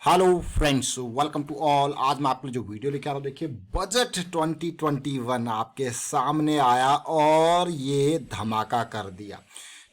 Hello friends, welcome to all. आज मैं आपके लिए जो वीडियो लेके आ रहा हूँ, देखिए बजट 2021 आपके सामने आया और ये धमाका कर दिया।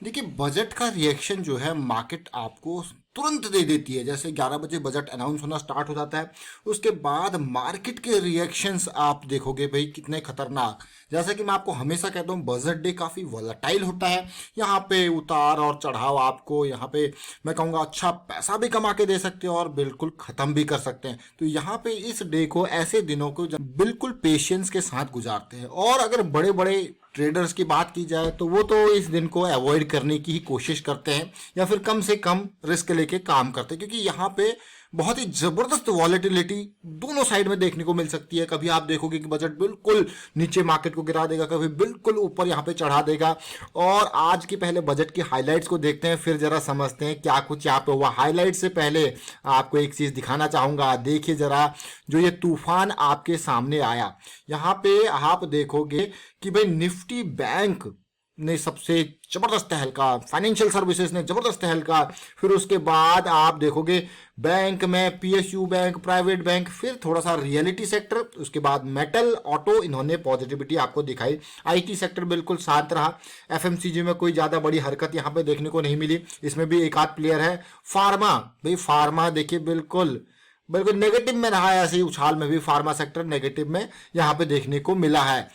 देखिए बजट का रिएक्शन जो है मार्केट आपको तुरंत दे देती है। जैसे 11 बजे बजट अनाउंस होना स्टार्ट हो जाता है, उसके बाद मार्केट के रिएक्शंस आप देखोगे भाई कितने खतरनाक। जैसा कि मैं आपको हमेशा कहता हूँ, बजट डे काफ़ी वॉलेटाइल होता है। यहाँ पे उतार और चढ़ाव आपको यहाँ पे मैं कहूँगा अच्छा पैसा भी कमा के दे सकते हो और बिल्कुल ख़त्म भी कर सकते हैं। तो यहाँ पे इस डे को, ऐसे दिनों को बिल्कुल पेशेंस के साथ गुजारते हैं। और अगर बड़े बड़े ट्रेडर्स की बात की जाए तो वो तो इस दिन को अवॉइड करने की ही कोशिश करते हैं या फिर कम से कम रिस्क लेके काम करते हैं, क्योंकि यहाँ पे बहुत ही जबरदस्त वॉलेटिलिटी दोनों साइड में देखने को मिल सकती है। कभी आप देखोगे कि बजट बिल्कुल नीचे मार्केट को गिरा देगा, कभी बिल्कुल ऊपर यहाँ पे चढ़ा देगा। और आज की पहले बजट की हाइलाइट्स को देखते हैं, फिर जरा समझते हैं क्या कुछ यहाँ पे हुआ। हाइलाइट से पहले आपको एक चीज दिखाना चाहूंगा, देखिए जरा जो ये तूफान आपके सामने आया। यहाँ पे आप देखोगे कि भाई निफ्टी बैंक ने सबसे जबरदस्त तहलका, फाइनेंशियल सर्विसेज ने जबरदस्त तहलका, फिर उसके बाद आप देखोगे बैंक में पीएसयू बैंक, प्राइवेट बैंक, फिर थोड़ा सा रियलिटी सेक्टर, उसके बाद मेटल, ऑटो, इन्होंने पॉजिटिविटी आपको दिखाई। आईटी सेक्टर बिल्कुल शांत रहा। एफएमसीजी में कोई ज्यादा बड़ी हरकत यहाँ पे देखने को नहीं मिली, इसमें भी एक आध प्लेयर है। फार्मा, भाई फार्मा देखिए बिल्कुल बिल्कुल नेगेटिव में रहा है, ऐसे ही उछाल में भी फार्मा सेक्टर नेगेटिव में यहाँ पे देखने को मिला है।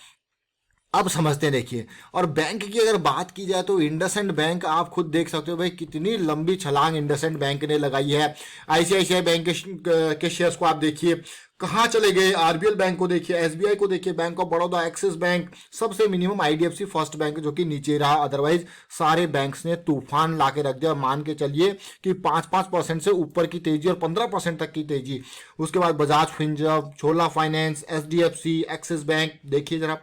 अब समझते हैं, देखिए। और बैंक की अगर बात की जाए तो इंडसइंड बैंक आप खुद देख सकते हो भाई कितनी लंबी छलांग इंडसइंड बैंक ने लगाई है। आईसीआईसीआई बैंक के शेयर्स को आप देखिए कहाँ चले गए। आरबीएल बैंक को देखिए, एसबीआई को देखिए, bank of Baroda, axis bank, सबसे मिनिमम आईडीएफसी फर्स्ट बैंक जो कि नीचे रहा। अदरवाइज सारे बैंक्स ने तूफान ला के रख दिया। मान के चलिए कि 5-5% से ऊपर की तेजी और 15% तक की तेजी। उसके बाद बजाज फिंसर्व, छोला फाइनेंस, एचडीएफसी, एक्सिस बैंक, देखिए जरा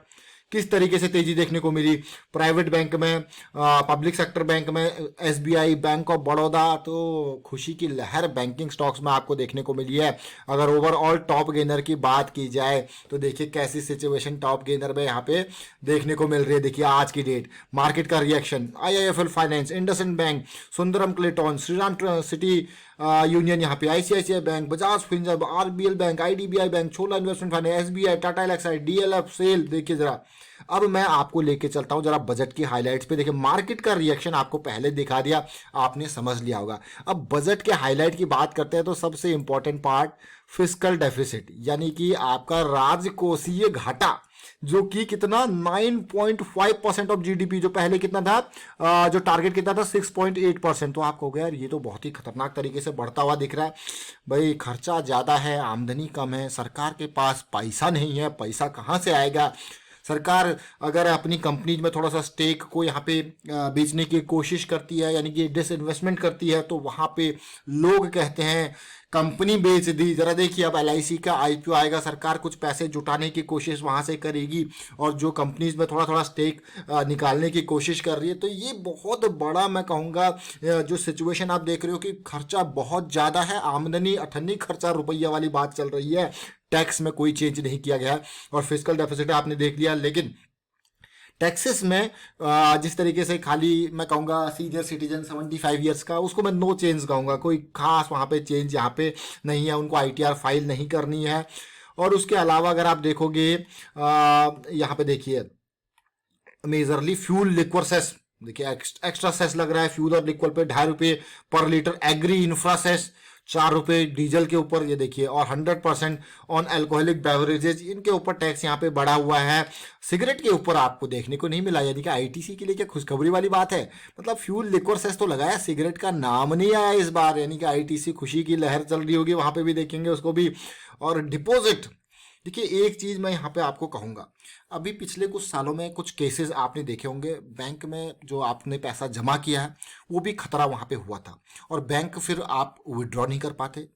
किस तरीके से तेजी देखने को मिली। प्राइवेट बैंक में, पब्लिक सेक्टर बैंक में एसबीआई, बैंक ऑफ बड़ौदा, तो खुशी की लहर बैंकिंग स्टॉक्स में आपको देखने को मिली है। अगर ओवरऑल टॉप गेनर की बात की जाए तो देखिए कैसी सिचुएशन टॉप गेनर में यहाँ पे देखने को मिल रही है। देखिए आज की डेट मार्केट का reaction, IIFL Finance, IndusInd Bank, Sundaram Clayton, Shriram City Union, यहाँ पे ICICI Bank, Bajaj Finserv, RBL Bank, IDBI Bank, Chola Investment Finance, SBI, Tata Elxsi, DLF, SAIL. देखिए जरा अब मैं आपको लेके चलता हूं जरा बजट की हाइलाइट्स पे। देखिए मार्केट का रिएक्शन आपको पहले दिखा दिया, आपने समझ लिया होगा। अब बजट के हाइलाइट की बात करते हैं तो सबसे इंपॉर्टेंट पार्ट फिस्कल डेफिसिट, यानी कि आपका राजकोषीय घाटा, जो कि कितना 9.5% ऑफ जीडीपी, जो पहले कितना था, जो टारगेट कितना था 6.8%। तो आप कहोगे यार ये तो बहुत ही खतरनाक तरीके से बढ़ता हुआ दिख रहा है। भाई खर्चा ज़्यादा है, आमदनी कम है, सरकार के पास पैसा नहीं है, पैसा कहाँ से आएगा। सरकार अगर अपनी कंपनीज में थोड़ा सा स्टेक को यहाँ पे बेचने की कोशिश करती है, यानी कि डिसइन्वेस्टमेंट करती है, तो वहाँ पे लोग कहते हैं कंपनी बेच दी। जरा देखिए अब एलआईसी का आईपीओ आएगा, सरकार कुछ पैसे जुटाने की कोशिश वहाँ से करेगी और जो कंपनीज में थोड़ा थोड़ा स्टेक निकालने की कोशिश कर रही है। तो ये बहुत बड़ा मैं कहूँगा जो सिचुएशन आप देख रहे हो कि खर्चा बहुत ज़्यादा है, आमदनी अठन्नी, खर्चा रुपया वाली बात चल रही है। टैक्स में कोई चेंज नहीं किया गया है और फिस्कल डेफिसिट आपने देख लिया। लेकिन टैक्सेस में जिस तरीके से खाली मैं कहूँगा सीनियर सिटीजन 75 ईयर्स का, उसको मैं नो चेंज कहूँगा, कोई खास वहाँ पे चेंज यहाँ पे नहीं है, उनको आईटीआर फाइल नहीं करनी है। और उसके अलावा अगर आप देखोगे यहाँ पे देखिए मेजरली फ्यूल लिक्वर सेस, देखिए एक्स्ट्रा सेस लग रहा है फ्यूल और लिक्वर पे, ₹2.5 per litre. Agri infra cess ₹4 diesel के ऊपर, ये देखिए। और 100% ऑन अल्कोहलिक बेवरेजेज, इनके ऊपर टैक्स यहाँ पे बढ़ा हुआ है। सिगरेट के ऊपर आपको देखने को नहीं मिला, यानी कि आईटीसी के लिए क्या खुशखबरी वाली बात है। मतलब फ्यूल लिक्वर सेस तो लगाया, सिगरेट का नाम नहीं आया इस बार, यानी कि आईटीसी खुशी की लहर चल रही होगी, वहां पे भी देखेंगे उसको भी। और डिपॉजिट, देखिए एक चीज मैं यहाँ पे आपको कहूंगा, अभी पिछले कुछ सालों में कुछ केसेस आपने देखे होंगे, बैंक में जो आपने पैसा जमा किया है वो भी खतरा वहां पे हुआ था और बैंक फिर आप विड्रॉ नहीं कर पाते।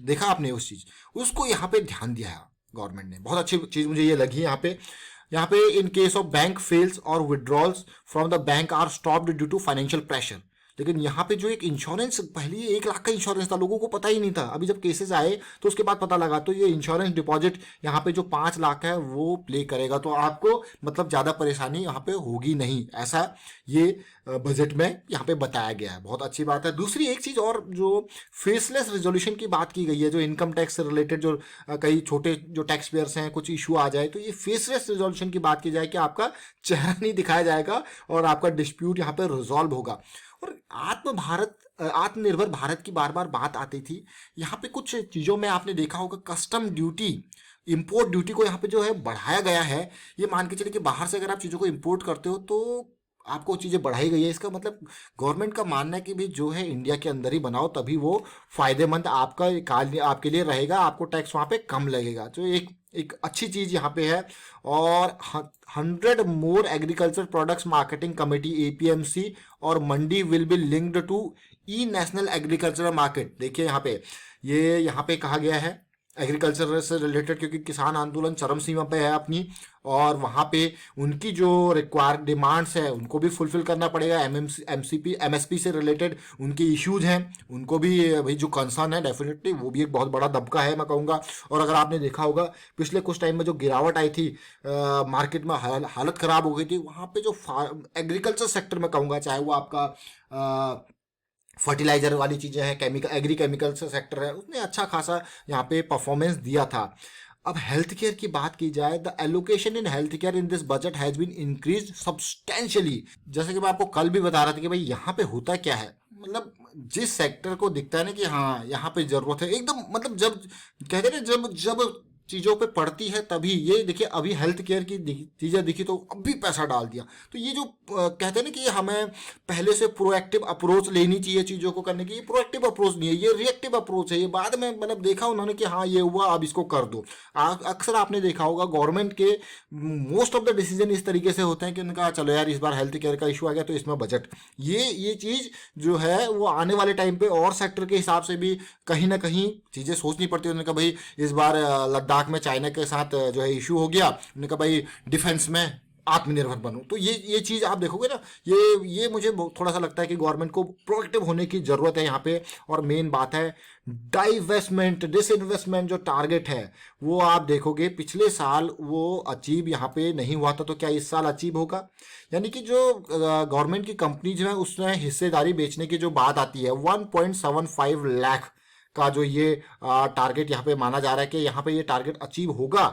देखा आपने उस चीज, उसको यहाँ पे ध्यान दिया है गवर्नमेंट ने, बहुत अच्छी चीज मुझे ये लगी यहाँ पे in case of bank fails और withdrawals from the bank are stopped due to financial pressure, लेकिन यहाँ पे जो एक इंश्योरेंस, पहले 1 लाख का इंश्योरेंस था, लोगों को पता ही नहीं था। अभी जब केसेस आए तो उसके बाद पता लगा, तो ये इंश्योरेंस डिपॉजिट यहाँ पे जो 5 लाख है वो प्ले करेगा, तो आपको मतलब ज़्यादा परेशानी यहाँ पे होगी नहीं, ऐसा ये बजट में यहाँ पे बताया गया है। बहुत अच्छी बात है। दूसरी एक चीज़ और, जो फेसलेस रेजोल्यूशन की बात की गई है, जो इनकम टैक्स से रिलेटेड जो कई छोटे जो टैक्स पेयर्स हैं, कुछ इशू आ जाए तो ये फेसलेस रेजोल्यूशन की बात की जाए कि आपका चेहरा नहीं दिखाया जाएगा और आपका डिस्प्यूट यहाँ पे रिजॉल्व होगा। और आत्मनिर्भर भारत की बार बार बात आती थी। यहाँ पे कुछ चीज़ों में आपने देखा होगा, कस्टम ड्यूटी, इंपोर्ट ड्यूटी को यहाँ पे जो है बढ़ाया गया है। ये मान के चलिए कि बाहर से अगर आप चीज़ों को इंपोर्ट करते हो तो आपको चीज़ें बढ़ाई गई है। इसका मतलब गवर्नमेंट का मानना है कि भी जो है इंडिया के अंदर ही बनाओ, तभी वो फायदेमंद आपके लिए रहेगा, आपको टैक्स वहाँ पे कम लगेगा। तो एक एक अच्छी चीज़ यहाँ पे है। और 100 more agriculture products marketing committee APMC और mandi will be linked to E national agriculture market. देखिए यहाँ पे कहा गया है एग्रीकल्चर से रिलेटेड, क्योंकि किसान आंदोलन चरम सीमा पे है अपनी, और वहाँ पे उनकी जो रिक्वायर डिमांड्स है उनको भी फुलफिल करना पड़ेगा। MSP से रिलेटेड उनके इश्यूज हैं, उनको भी भाई जो कंसर्न है, डेफिनेटली वो भी एक बहुत बड़ा दबका है मैं कहूँगा। और अगर आपने देखा होगा पिछले कुछ टाइम में जो गिरावट आई थी मार्केट में, हालत ख़राब हो गई थी, वहाँ पे जो एग्रीकल्चर सेक्टर में कहूँगा, चाहे वो आपका फर्टिलाइजर वाली चीज़ें हैं, एग्री केमिकल से सेक्टर है, उसने अच्छा खासा यहाँ पे परफॉर्मेंस दिया था। अब हेल्थ केयर की बात की जाए, the allocation in health care in this budget has been increase substantially. जैसे कि मैं आपको कल भी बता रहा था कि भाई यहाँ पे होता क्या है, मतलब जिस सेक्टर को दिखता है ना कि हाँ यहाँ पे जरूरत है एकदम, मतलब जब कहते हैं ना, जब जब चीज़ों पे पड़ती है तभी। ये देखिए अभी हेल्थ केयर की चीज़ें दिखी तो अभी पैसा डाल दिया। तो ये जो कहते हैं ना कि हमें पहले से प्रोएक्टिव अप्रोच लेनी चाहिए चीज़ों को करने की, ये प्रोएक्टिव अप्रोच नहीं है, ये रिएक्टिव अप्रोच है। ये बाद में मतलब देखा उन्होंने कि हाँ ये हुआ, अब इसको कर दो। अक्सर आपने देखा होगा गवर्नमेंट के मोस्ट ऑफ द डिसीजन इस तरीके से होते हैं कि उनका चलो यार इस बार हेल्थ केयर का इशू आ गया तो इसमें बजट, ये चीज़ जो है वो आने वाले टाइम पे और सेक्टर के हिसाब से भी कहीं ना कहीं चीज़ें सोचनी पड़ती है। उन्होंने कहा भाई इस बार लद्दाख में चाइना के साथ जो है इशू हो गया, उन्होंने कहा भाई डिफेंस में आत्मनिर्भर बनो। तो ये चीज़ आप देखोगे ना, ये मुझे थोड़ा सा लगता है कि गवर्नमेंट को प्रोएक्टिव होने की ज़रूरत है यहाँ पे। और मेन बात है डाइवेस्टमेंट, डिसइन्वेस्टमेंट जो टारगेट है वो आप देखोगे पिछले साल वो अचीव यहाँ पे नहीं हुआ था, तो क्या इस साल अचीव होगा? यानी कि जो गवर्नमेंट की कंपनी जो है उसमें हिस्सेदारी बेचने की जो बात आती है, 1.75 लाख का जो ये टारगेट यहाँ पे माना जा रहा है कि यहाँ पे ये टारगेट अचीव होगा।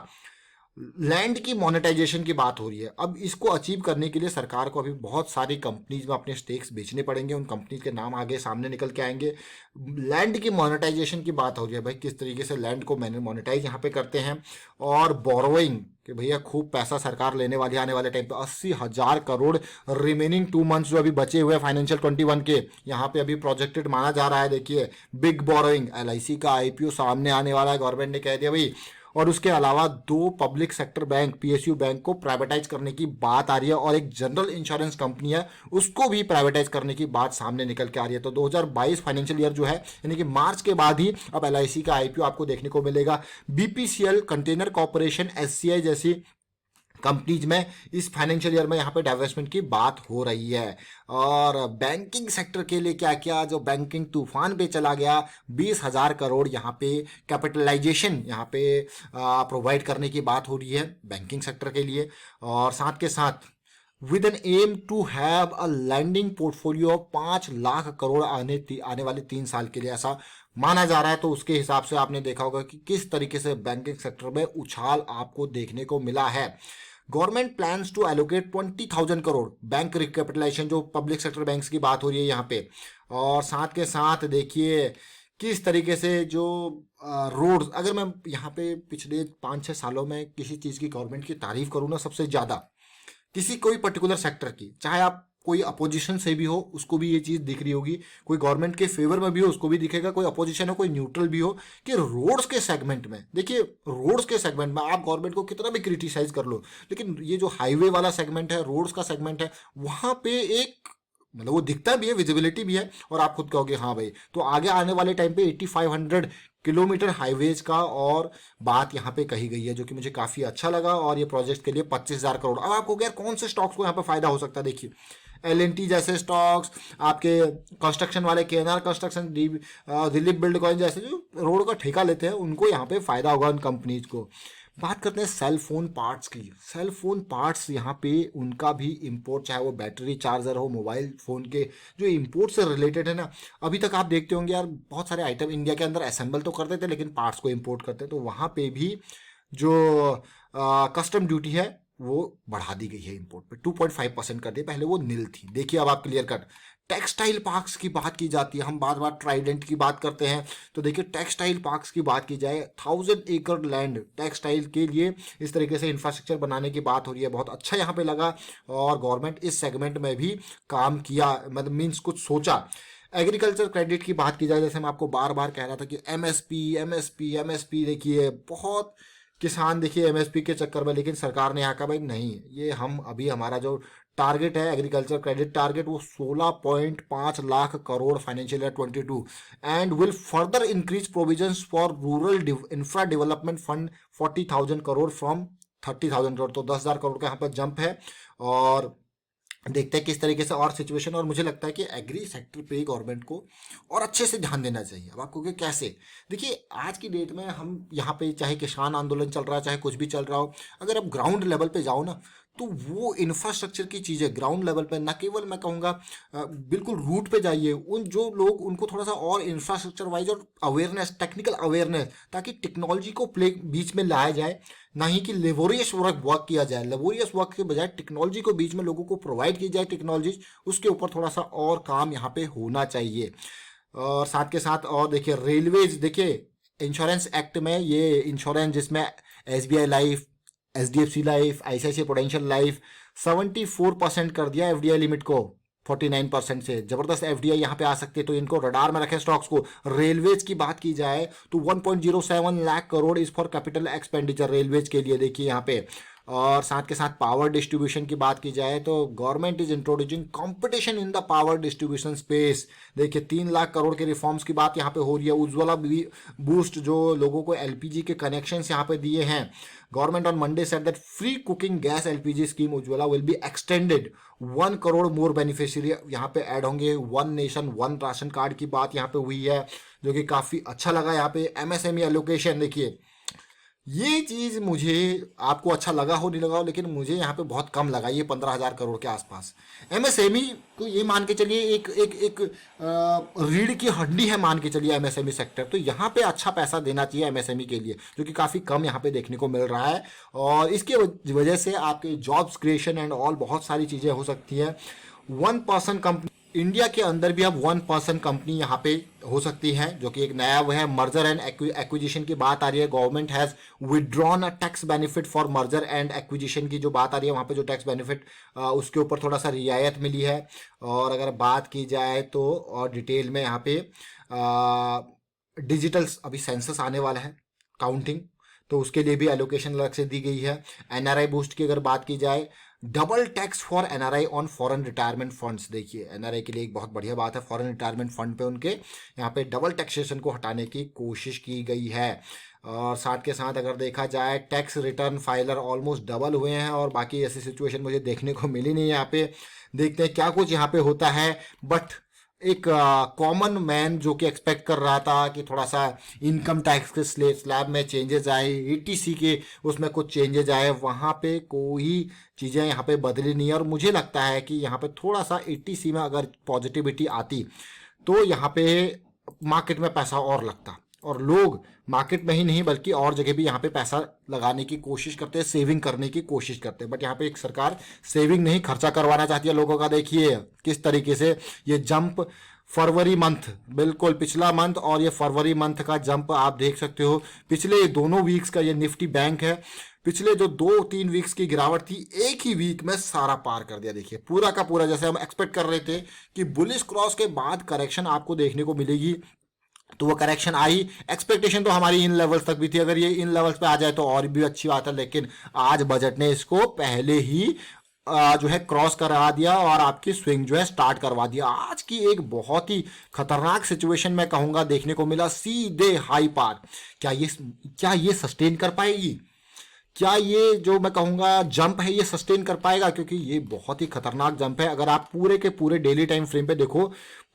लैंड की मोनेटाइजेशन की बात हो रही है। अब इसको अचीव करने के लिए सरकार को अभी बहुत सारी कंपनीज में अपने स्टेक्स बेचने पड़ेंगे, उन कंपनीज के नाम आगे सामने निकल के आएंगे। लैंड की मोनेटाइजेशन की बात हो रही है, भाई किस तरीके से लैंड को मोनेटाइज यहाँ पे करते हैं। और बोरोइंग कि भैया खूब पैसा सरकार लेने वाली है आने वाले टाइम पे, 80,000 करोड़ रिमेनिंग 2 मंथ्स जो अभी बचे हुए फाइनेंशियल 21 के, यहाँ पे अभी प्रोजेक्टेड माना जा रहा है। देखिए बिग बोरोइंग, LIC का IPO सामने आने वाला है, गवर्नमेंट ने कह दिया भाई। और उसके अलावा 2 public sector bank PSU bank को प्राइवेटाइज करने की बात आ रही है, और एक जनरल इंश्योरेंस कंपनी है उसको भी प्राइवेटाइज करने की बात सामने निकल के आ रही है। तो 2022 फाइनेंशियल ईयर जो है यानी कि मार्च के बाद ही अब LIC का IPO आपको देखने को मिलेगा। BPCL, कंटेनर कॉर्पोरेशन, SCI जैसी कंपनीज में इस फाइनेंशियल ईयर में यहाँ पे डाइवेस्टमेंट की बात हो रही है। और बैंकिंग सेक्टर के लिए क्या क्या, जो बैंकिंग तूफान पे चला गया, 20,000 करोड़ यहाँ पे कैपिटलाइजेशन यहाँ पे प्रोवाइड करने की बात हो रही है बैंकिंग सेक्टर के लिए। और साथ के साथ with an aim to have a lending portfolio of 5 lakh crore आने वाले 3 साल के लिए, ऐसा माना जा रहा है। तो उसके हिसाब से आपने देखा होगा कि किस तरीके से बैंकिंग सेक्टर में उछाल आपको देखने को मिला है। Government plans to allocate 20,000 crore bank recapitalisation, जो पब्लिक सेक्टर बैंक्स की बात हो रही है यहाँ पे। और साथ के साथ देखिए किस तरीके से जो रोड्स, अगर मैं यहाँ पे पिछले 5-6 सालों में किसी चीज़ की गवर्नमेंट की तारीफ करूँ ना, सबसे ज़्यादा किसी कोई पर्टिकुलर सेक्टर की, चाहे आप कोई अपोजिशन से भी हो उसको भी ये चीज़ दिख रही होगी, कोई गवर्नमेंट के फेवर में भी हो उसको भी दिखेगा, कोई अपोजिशन हो कोई न्यूट्रल भी हो, कि रोड्स के सेगमेंट में, देखिए रोड्स के सेगमेंट में आप गवर्नमेंट को कितना भी क्रिटिसाइज कर लो, लेकिन ये जो हाईवे वाला सेगमेंट है, रोड्स का सेगमेंट है, वहाँ पे एक मतलब वो दिखता भी है, विजिबिलिटी भी है, और आप खुद कहोगे हाँ भाई। तो आगे आने वाले टाइम पे 8500 किलोमीटर हाईवेज का और बात यहाँ पे कही गई है, जो कि मुझे काफ़ी अच्छा लगा। और ये प्रोजेक्ट के लिए 25,000 करोड़। अब आपको यार कौन से स्टॉक्स को यहाँ पे फायदा हो सकता है, देखिए LNT जैसे स्टॉक्स, आपके कंस्ट्रक्शन वाले KNR कंस्ट्रक्शन, दिलीप बिल्डकॉइन जैसे जो रोड का ठेका लेते हैं, उनको यहाँ पे फायदा होगा उन कंपनीज को। बात करते हैं सेल फोन पार्ट्स की। सेल फोन पार्ट्स यहाँ पे उनका भी इंपोर्ट, चाहे वो बैटरी चार्जर हो, मोबाइल फ़ोन के जो इंपोर्ट से रिलेटेड है ना, अभी तक आप देखते होंगे यार बहुत सारे आइटम इंडिया के अंदर असेंबल तो करते थे लेकिन पार्ट्स को इंपोर्ट करते, तो वहाँ पे भी जो कस्टम ड्यूटी है वो बढ़ा दी गई है, इंपोर्ट पे 2.5% कर दी, पहले वो नील थी। देखिए अब आप क्लियर कट। टेक्सटाइल पार्क्स की बात की जाती है, हम बार बार ट्राइडेंट की बात करते हैं, तो देखिए टेक्सटाइल पार्क्स की बात की जाए, 1000 एकड़ लैंड टेक्सटाइल के लिए इस तरीके से इंफ्रास्ट्रक्चर बनाने की बात हो रही है, बहुत अच्छा यहाँ पे लगा। और गवर्नमेंट इस सेगमेंट में भी काम किया, मतलब मीन्स कुछ सोचा। एग्रीकल्चर क्रेडिट की बात की जाए, जैसे मैं आपको बार बार कह रहा था कि एमएसपी एमएसपी एमएसपी, देखिए बहुत किसान देखिए एमएसपी के चक्कर में, लेकिन सरकार ने यहाँ का भाई नहीं, ये हम अभी हमारा जो टारगेट है एग्रीकल्चर क्रेडिट टारगेट वो 16.5 lakh crore financial year 22, and will further increase provisions for rural infra development fund 40,000 crore from 30,000 crore, तो 10,000 करोड़ का यहाँ पर जंप है। और देखते हैं किस तरीके से और सिचुएशन, और मुझे लगता है कि एग्री सेक्टर पे गवर्नमेंट को और अच्छे से ध्यान देना चाहिए। अब आपको कि कैसे, देखिए आज की डेट में हम यहाँ पे चाहे किसान आंदोलन चल रहा है, चाहे कुछ भी चल रहा हो, अगर आप ग्राउंड लेवल पे जाओ ना, तो वो इंफ्रास्ट्रक्चर की चीज़ें ग्राउंड लेवल पे, ना केवल मैं कहूँगा बिल्कुल रूट पे जाइए, उन जो लोग उनको थोड़ा सा और इंफ्रास्ट्रक्चर वाइज और अवेयरनेस, टेक्निकल अवेयरनेस, ताकि टेक्नोलॉजी को प्ले बीच में लाया जाए, ना ही कि लेबोरियस वर्क किया जाए। लेबोरियस वर्क के बजाय टेक्नोलॉजी को बीच में लोगों को प्रोवाइड की जाए, टेक्नोलॉजी उसके ऊपर थोड़ा सा और काम यहाँ पे होना चाहिए। और साथ के साथ और देखिए रेलवेज, देखिए इंश्योरेंस एक्ट में ये इंश्योरेंस जिसमें SBI life, HDFC life, ICICI Prudential life 74% कर दिया FDI लिमिट को 49% से, जबरदस्त FDI यहाँ पे आ सकती है, तो इनको रडार में रखें स्टॉक्स को। रेलवेज की बात की जाए तो 1.07 lakh crore is for capital expenditure railways के लिए, देखिए यहाँ पे। और साथ के साथ पावर डिस्ट्रीब्यूशन की बात की जाए तो government is introducing competition in the power distribution space, देखिए 3 लाख करोड़ के रिफॉर्म्स की बात यहाँ पे हो रही है। उज्ज्वला बूस्ट, जो लोगों को LPG के कनेक्शंस यहाँ पे दिए हैं, government on Monday said that free cooking gas LPG scheme Ujjwala will be extended, 1 crore more beneficiary यहाँ पे ऐड होंगे। One nation one ration card की बात यहाँ पे हुई है, जो कि काफ़ी अच्छा लगा। यहाँ पे MSME एलोकेशन, देखिए ये चीज़ मुझे, आपको अच्छा लगा हो नहीं लगा हो, लेकिन मुझे यहाँ पे बहुत कम लगा, ये 15,000 करोड़ के आसपास। MSME तो ये मान के चलिए एक एक एक रीढ़ की हड्डी है, मान के चलिए MSME सेक्टर, तो यहाँ पे अच्छा पैसा देना चाहिए MSME के लिए, जो कि काफ़ी कम यहाँ पे देखने को मिल रहा है। और इसके वजह से आपके जॉब्स क्रिएशन एंड ऑल बहुत सारी चीज़ें हो सकती हैं। 1% कंपनी इंडिया के अंदर भी अब 1% कंपनी यहाँ पे हो सकती है, जो कि एक नया वो है। मर्जर एंड एक्विजिशन की बात आ रही है, government has withdrawn a tax benefit for merger and acquisition की जो बात आ रही है, वहाँ पे जो टैक्स बेनिफिट उसके ऊपर थोड़ा सा रियायत मिली है। और अगर बात की जाए तो और डिटेल में यहाँ पे डिजिटल अभी सेंसस आने वाला है, काउंटिंग, तो उसके लिए भी एलोकेशन अलग से दी गई है। NRI बूस्ट की अगर बात की जाए, double tax for NRI on foreign retirement funds, देखिए NRI के लिए एक बहुत बढ़िया बात है, फॉरेन रिटायरमेंट फंड पे उनके यहाँ पे डबल टैक्सेशन को हटाने की कोशिश की गई है। और साथ के साथ अगर देखा जाए tax return filer almost double हुए हैं, और बाकी ऐसी सिचुएशन मुझे देखने को मिली नहीं यहाँ पे। देखते हैं क्या कुछ यहाँ पे होता है। बट एक कॉमन मैन जो कि एक्सपेक्ट कर रहा था कि थोड़ा सा इनकम टैक्स के स्लैब में चेंजेस आए, ETC के उसमें कुछ चेंजेस आए, वहाँ पे कोई चीज़ें यहाँ पे बदली नहीं है। और मुझे लगता है कि यहाँ पे थोड़ा सा ETC में अगर पॉजिटिविटी आती तो यहाँ पे मार्केट में पैसा और लगता, और लोग मार्केट में ही नहीं बल्कि और जगह भी यहाँ पे पैसा लगाने की कोशिश करते हैं, सेविंग करने की कोशिश करते हैं। बट यहाँ पे एक सरकार सेविंग नहीं, खर्चा करवाना चाहती है लोगों का। देखिए किस तरीके से ये जंप फरवरी मंथ, बिल्कुल पिछला मंथ और ये फरवरी मंथ का जंप आप देख सकते हो। पिछले दोनों वीक्स का ये निफ्टी बैंक है, पिछले जो 2-3 वीक्स की गिरावट थी, एक ही वीक में सारा पार कर दिया। देखिए पूरा का पूरा, जैसे हम एक्सपेक्ट कर रहे थे कि बुलिश क्रॉस के बाद करेक्शन आपको देखने को मिलेगी, तो वो करेक्शन आई। एक्सपेक्टेशन तो हमारी इन लेवल्स तक भी थी, अगर ये इन लेवल्स पे आ जाए तो और भी अच्छी बात है, लेकिन आज बजट ने इसको पहले ही जो है क्रॉस करा दिया और आपकी स्विंग जो है स्टार्ट करवा दिया। आज की एक बहुत ही खतरनाक सिचुएशन मैं कहूँगा देखने को मिला, सीधे हाई पार। क्या ये सस्टेन कर पाएगी? क्या ये जो मैं कहूँगा जंप है ये सस्टेन कर पाएगा, क्योंकि ये बहुत ही खतरनाक जंप है। अगर आप पूरे के पूरे डेली टाइम फ्रेम पे देखो,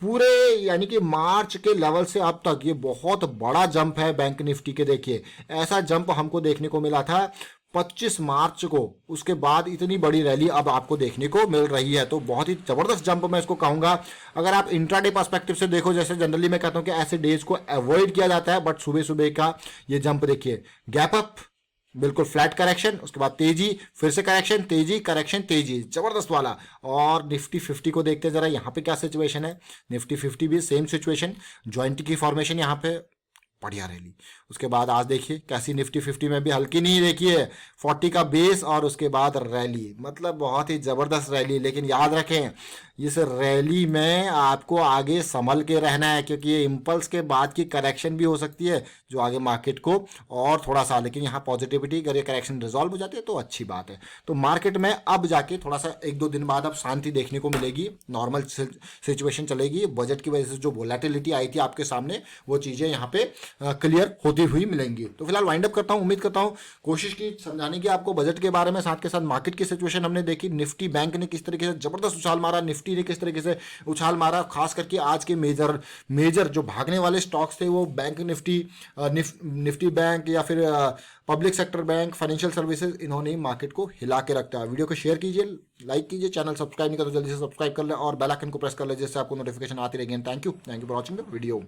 पूरे यानी कि मार्च के लेवल से अब तक ये बहुत बड़ा जंप है बैंक निफ्टी के। देखिए ऐसा जंप हमको देखने को मिला था 25 मार्च को, उसके बाद इतनी बड़ी रैली अब आपको देखने को मिल रही है। तो बहुत ही जबरदस्त जंप मैं इसको कहूंगा। अगर आप इंट्राडे पर्सपेक्टिव से देखो, जैसे जनरली मैं कहता हूं कि ऐसे डेज को अवॉइड किया जाता है, बट सुबह सुबह का ये जंप देखिए, गैप अप, बिल्कुल फ्लैट करेक्शन, उसके बाद तेजी, फिर से करेक्शन, तेजी, करेक्शन, तेजी, जबरदस्त वाला। और निफ्टी 50 को देखते हैं जरा, यहाँ पे क्या सिचुएशन है। निफ्टी 50 भी सेम सिचुएशन, ज्वाइंट की फॉर्मेशन यहाँ पे, बढ़िया रैली। उसके बाद आज देखिए कैसी निफ्टी 50 में भी हल्की नहीं, देखिए 40 का बेस और उसके बाद रैली, मतलब बहुत ही जबरदस्त रैली। लेकिन याद रखें इस रैली में आपको आगे संभल के रहना है, क्योंकि ये इम्पल्स के बाद की करेक्शन भी हो सकती है जो आगे मार्केट को और थोड़ा सा, लेकिन यहाँ पॉजिटिविटी, अगर ये करेक्शन रिजॉल्व हो जाती है तो अच्छी बात है। तो मार्केट में अब जाके थोड़ा सा 1-2 दिन बाद अब शांति देखने को मिलेगी, नॉर्मल सिचुएशन चलेगी। बजट की वजह से जो वोलेटिलिटी आई थी आपके सामने, वो चीज़ें यहाँ पे क्लियर होती हुई मिलेंगी। तो फिलहाल वाइंड अप करता हूँ, उम्मीद करता हूँ कोशिश की समझाने की आपको बजट के बारे में, साथ के साथ मार्केट की सिचुएशन हमने देखी, निफ्टी बैंक ने किस तरीके से जबरदस्त उछाल मारा, निफ्टी ने किस तरीके से उछाल मारा। खास करके आज के मेजर जो भागने वाले स्टॉक्स थे वो बैंक निफ्टी, निफ्टी बैंक या फिर public sector bank, financial services, इन्होंने मार्केट को हिला के रखता है। वीडियो को शेयर कीजिए, लाइक कीजिए, चैनल सब्सक्राइब नहीं कर तो जल्दी से सब्सक्राइब कर ले और बेल आइकन को प्रेस कर ले, जिससे आपको नोटिफिकेशन आती रहेगी। Thank you for watching the video.